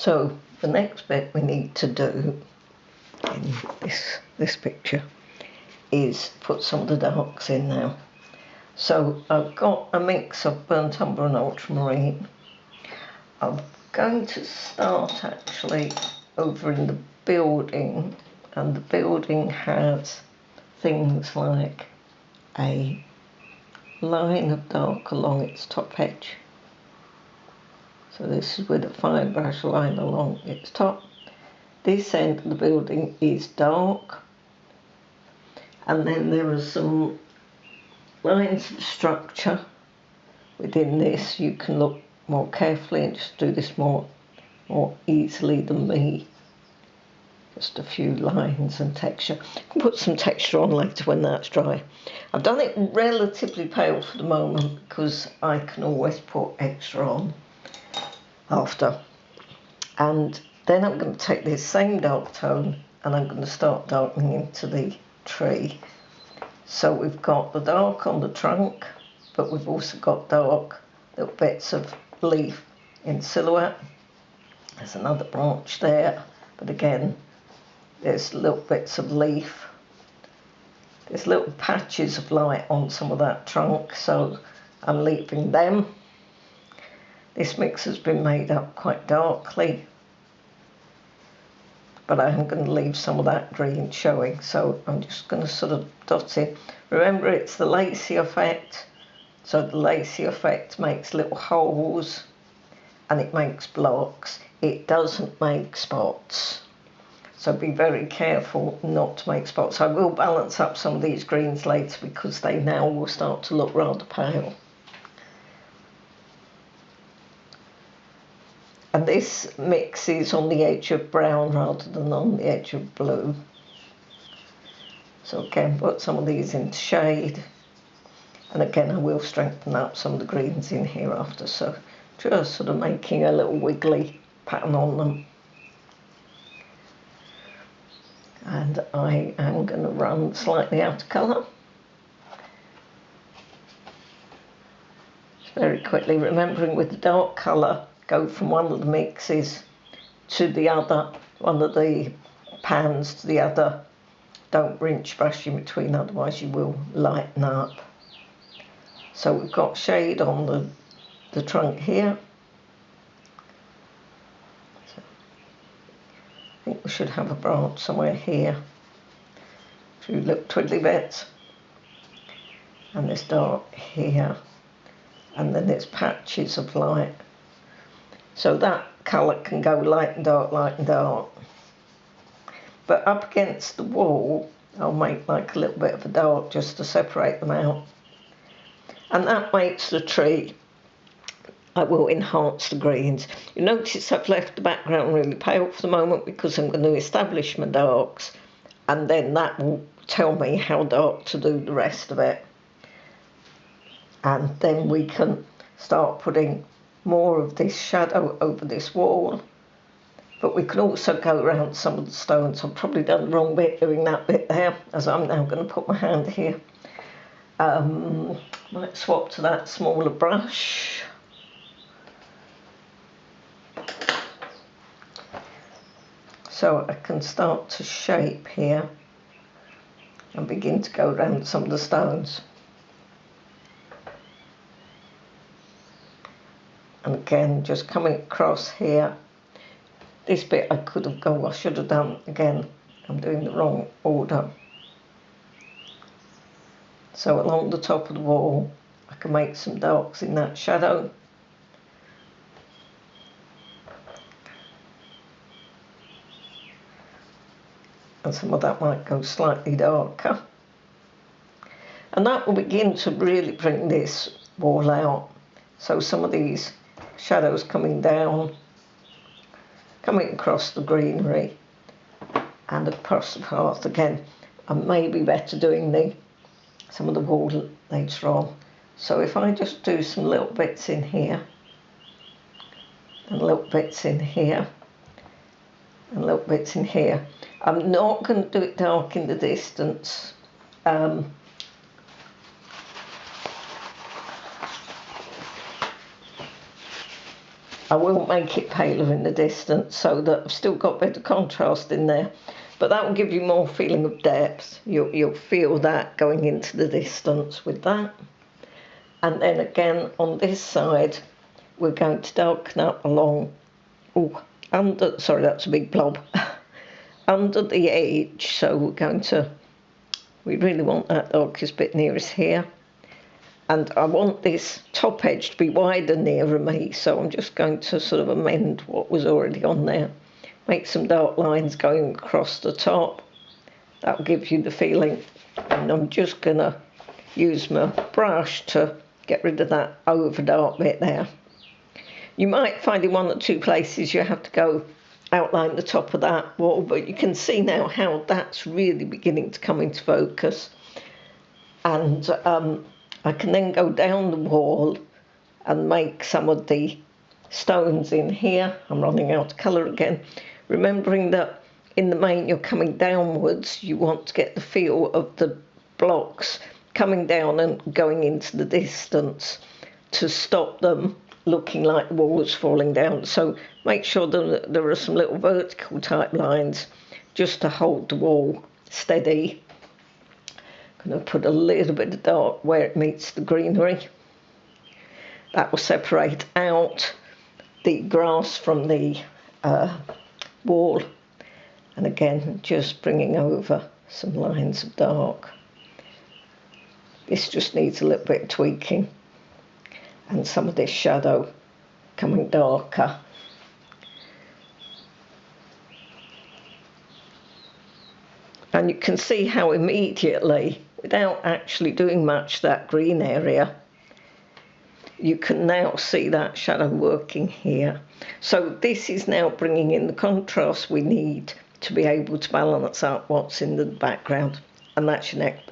So the next bit we need to do in this picture is put some of the darks in now. So I've got a mix of burnt umber and ultramarine. I'm going to start actually over in the building, and the building has things like a line of dark along its top edge. So this is with a fine brush line along its top. This end of the building is dark, and then there are some lines of structure within this. You can look more carefully and just do this more easily than me. Just a few lines and texture. I can put some texture on later when that's dry. I've done it relatively pale for the moment because I can always put extra on after. And then I'm going to take this same dark tone and I'm going to start darkening into the tree. So we've got the dark on the trunk, but we've also got dark little bits of leaf in silhouette. There's another branch there, but again, there's little bits of leaf. There's little patches of light on some of that trunk, so I'm leaving them. This mix has been made up quite darkly, but I'm going to leave some of that green showing, so I'm just going to sort of dot it. Remember, it's the lacy effect, so the lacy effect makes little holes and it makes blocks. It doesn't make spots, so be very careful not to make spots. I will balance up some of these greens later because they now will start to look rather pale. And this mix is on the edge of brown rather than on the edge of blue. So again, put some of these into shade. And again, I will strengthen up some of the greens in here after. So just sort of making a little wiggly pattern on them. And I am going to run slightly out of colour. Very quickly, remembering with the dark colour, go from one of the mixes to the other, one of the pans to the other. Don't rinse brush in between, otherwise you will lighten up. So we've got shade on the trunk here. So I think we should have a branch somewhere here. A few little twiddly bits. And this dark here. And then there's patches of light. So that colour can go light and dark, light and dark. But up against the wall, I'll make like a little bit of a dark just to separate them out. And that makes the tree. I will enhance the greens. You notice I've left the background really pale for the moment because I'm going to establish my darks. And then that will tell me how dark to do the rest of it. And then we can start putting more of this shadow over this wall, but we can also go around some of the stones. I've probably done the wrong bit doing that bit there, as I'm now going to put my hand here. Might swap to that smaller brush. So I can start to shape here and begin to go around some of the stones. And again, just coming across here. This bit I could have gone, I should have done again. I'm doing the wrong order. So along the top of the wall, I can make some darks in that shadow. And some of that might go slightly darker. And that will begin to really bring this wall out. So some of these shadows coming down, coming across the greenery and across the path again. And maybe better doing some of the wall later on. So if I just do some little bits in here, and little bits in here, and little bits in here. I'm not going to do it dark in the distance. I will make it paler in the distance so that I've still got better contrast in there, but that will give you more feeling of depth. You'll feel that going into the distance with that. And then again on this side, we're going to darken up along, sorry, that's a big blob, under the edge. So we really want that darkest bit nearest here. And I want this top edge to be wider nearer me, so I'm just going to sort of amend what was already on there. Make some dark lines going across the top. That'll give you the feeling. And I'm just going to use my brush to get rid of that over dark bit there. You might find in one or two places you have to go outline the top of that wall, but you can see now how that's really beginning to come into focus. And I can then go down the wall and make some of the stones in here. I'm running out of colour again. Remembering that in the main you're coming downwards, you want to get the feel of the blocks coming down and going into the distance to stop them looking like the wall is falling down. So make sure that there are some little vertical type lines just to hold the wall steady. Going to put a little bit of dark where it meets the greenery. That will separate out the grass from the wall. And again, just bringing over some lines of dark. This just needs a little bit of tweaking. And some of this shadow coming darker. And you can see how immediately, without actually doing much, that green area, you can now see that shadow working here. So this is now bringing in the contrast we need to be able to balance out what's in the background. And that's your next bit.